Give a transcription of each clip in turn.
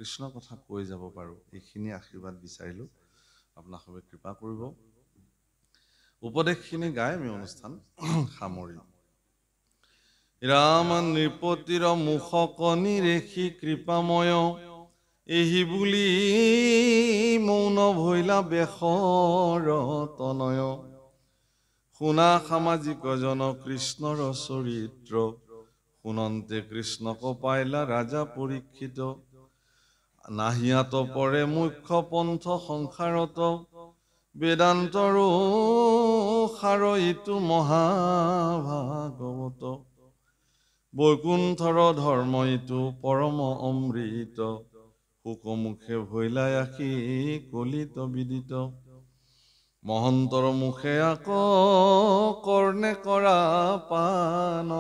কৃষ্ণ কথা কৈ যাব পাৰোঁ এইখিনি আশীৰ্বাদ বিচাৰিলোঁ আপোনাক সবে কৃপা কৰিব উপদেশখিনি গাই আমি অনুষ্ঠান সামৰিম ৰাম নৃপতিৰ মুখকনি ৰেখি কৃপাময় এহি বুলি মৌন ভৈলা বেশৰ তনয় শুনা সামাজিক জন কৃষ্ণৰ চৰিত্ৰ শুনন্তে কৃষ্ণক পাইলা ৰাজা পৰীক্ষিত নাহিয়াত পৰে মুখ্য পন্থ সংসাৰত বেদান্তৰো সাৰ ইটো মহাভাগৱত বৈকুণ্ঠৰ ধৰ্ম ইটো পৰম অমৃত শুকমুখে ভৈলাই আশী কলিত বিদিত মহন্তৰ মুখে আক কৰ্ণে কৰা পান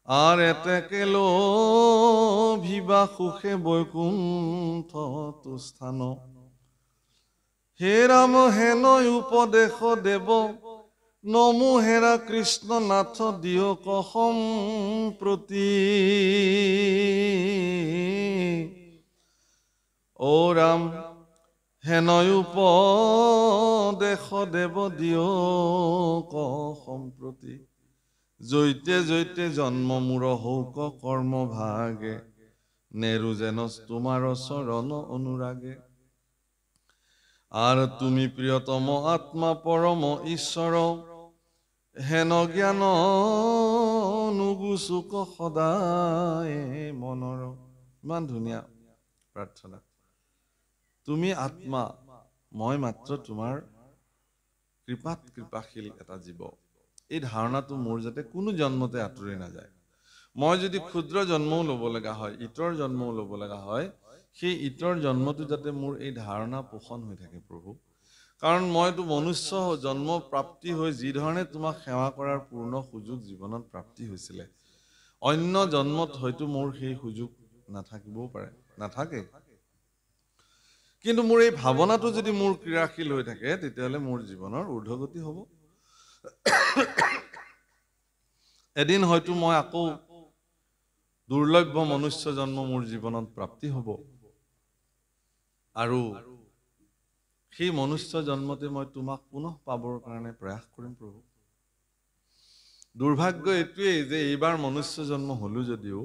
আৰ এতেকেলো ভিবা সুখে বৈকুণ্ঠ তুস্থান হে ৰাম হেনয় উপদেশ দেব নমো হেৰা কৃষ্ণ নাথ দিয়ক সম্প্ৰতি ও ৰাম হেনয় উপদেশ দেব দিয়ক সম্প্ৰতি জৈতে জৈতে জন্ম মূৰ হৌক কৰ্ম ভাগে নেৰু যেন তোমাৰ চৰণ অনুৰাগে আৰ তুমি প্ৰিয়তম আত্মা পৰম ঈশ্বৰ হেন জ্ঞান নুগুচুক সদায় মনৰ ইমান ধুনীয়া প্ৰাৰ্থনা তুমি আত্মা মই মাত্ৰ তোমাৰ কৃপাত কৃপাশীল এটা জীৱ এই ধাৰণাটো মোৰ যাতে কোনো জন্মতে আঁতৰি নাযায় মই যদি ক্ষুদ্ৰ জন্মও ল'ব লগা হয় ইতৰ জন্মও ল'ব লগা হয় সেই ইতৰ জন্মটো যাতে মোৰ এই ধাৰণা পোষণ হৈ থাকে প্ৰভু কাৰণ মইতো মনুষ্য জন্ম প্ৰাপ্তি হৈ যি ধৰণে তোমাক সেৱা কৰাৰ পূৰ্ণ সুযোগ জীৱনত প্ৰাপ্তি হৈছিলে অন্য জন্মত হয়তো মোৰ সেই সুযোগ নাথাকিবও পাৰে নাথাকে কিন্তু মোৰ এই ভাৱনাটো যদি মোৰ ক্ৰিয়াশীল হৈ থাকে তেতিয়াহ'লে মোৰ জীৱনৰ ঊৰ্ধ্বগতি হ'ব এদিন হয়তো মই আকৌ দুৰ্লভ্য মনুষ্য জন্ম মোৰ জীৱনত প্ৰাপ্তি হ'ব আৰু সেই মনুষ্য জন্মতে মই তোমাক পুনঃ পাবৰ কাৰণে প্ৰয়াস কৰিম প্ৰভু দুৰ্ভাগ্য এইটোৱেই যে এইবাৰ মনুষ্য জন্ম হলো যদিও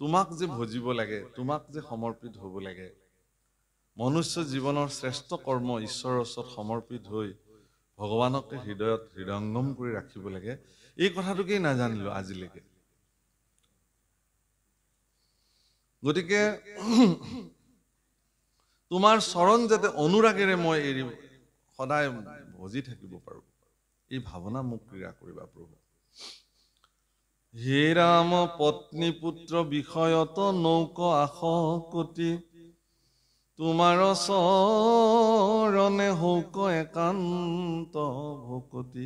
তোমাক যে ভজিব লাগে তোমাক যে সমৰ্পিত হ'ব লাগে মনুষ্য জীৱনৰ শ্ৰেষ্ঠ কৰ্ম ঈশ্বৰৰ ওচৰত সমৰ্পিত হৈ ভগৱানকে হৃদয়ত হৃদয়ংগম কৰি ৰাখিব লাগে এই কথাটোকেই নাজানিলো আজিলৈকে গতিকে তোমাৰ চৰণ যাতে অনুৰাগেৰে মই এৰি সদায় ভজি থাকিব পাৰো এই ভাৱনা মোক ক্ৰিয়া কৰিবা প্ৰভু হে ৰাম পত্নী পুত্ৰ বিষয়ত নৌক আশকতি তোমাৰ চৰণে হৌক একান্ত ভকতি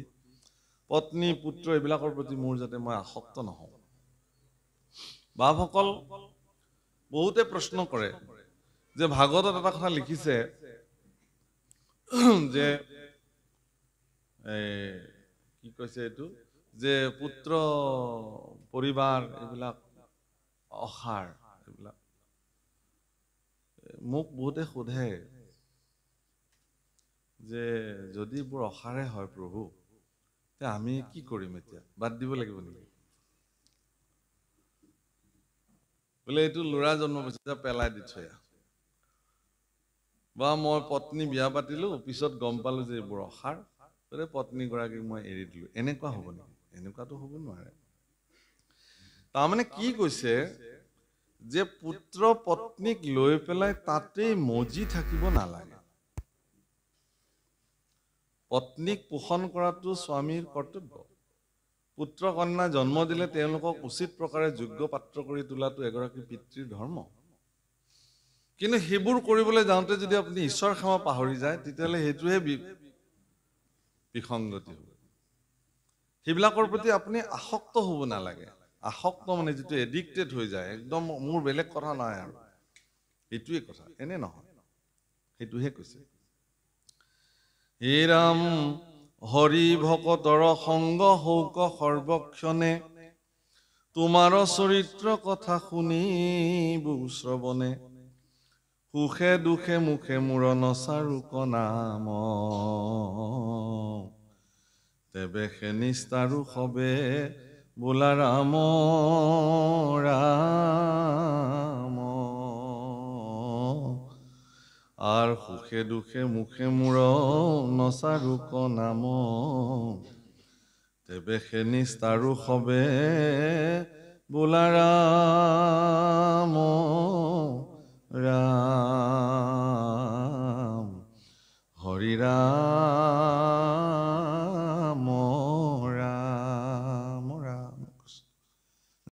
পত্নী পুত্ৰ এইবিলাকৰ প্ৰতি মোৰ যাতে মই আসক্ত নহওঁ বাপসকল বহুতে প্ৰশ্ন কৰে যে ভাগৱতত এটা কথা লিখিছে যে কি কৈছে এইটো যে পুত্ৰ পৰিবাৰ এইবিলাক অসাৰ এইবিলাক মোক বহুতে সোধে যে যদি বোৰ অসাৰে হয় প্ৰভু তে আমি কি কৰিম এতিয়া বাদ দিব লাগিব নেকি বোলে এইটো ল'ৰা জন্ম পাইছে পেলাই দি থৈ বা মই পত্নী বিয়া পাতিলো পিছত গম পালো যে এইবোৰ অসাৰ পত্নী গৰাকীক মই এৰি দিলো এনেকুৱা হ'ব নেকি এনেকুৱাতো হ'ব নোৱাৰে তাৰমানে কি কৈছে যে পুত্ৰ পত্নীক লৈ পেলাই তাতেই মজি থাকিব নালাগে পত্নীক পোষণ কৰাটো স্বামীৰ কৰ্তব্য পুত্ৰ কন্যা জন্ম দিলে তেওঁলোকক উচিত প্ৰকাৰে যোগ্য পাত্ৰ কৰি তোলাটো এগৰাকী পিতৃৰ ধৰ্ম কিন্তু সেইবোৰ কৰিবলৈ যাওঁতে যদি আপুনি ঈশ্বৰ সেৱা পাহৰি যায় তেতিয়াহ'লে সেইটোহে বিসংগতি হ'ব সেইবিলাকৰ প্ৰতি আপুনি আসক্ত হ'ব নালাগে আসক্ত মানে যিটো এডিক্টেড হৈ যায় একদম মোৰ বেলেগ কথা নাই আৰু এইটোৱে কথা এনে নহয় সেইটোহে কৈছে হে ৰাম হৰি ভকতৰ সংগ হৌক সৰ্বক্ষণে তোমাৰ চৰিত্ৰ কথা শুনিবো শ্ৰৱণে সুখে দুখে মুখে মূৰ নচাৰোক নাম তেবেশে নিস্তাৰো সবে বোলা ৰাম ৰাম আৰ সুখে দুখে মুখে মূৰ নচাৰোক নাম তেবেশে নিস্তাৰো সবে বোলা ৰাম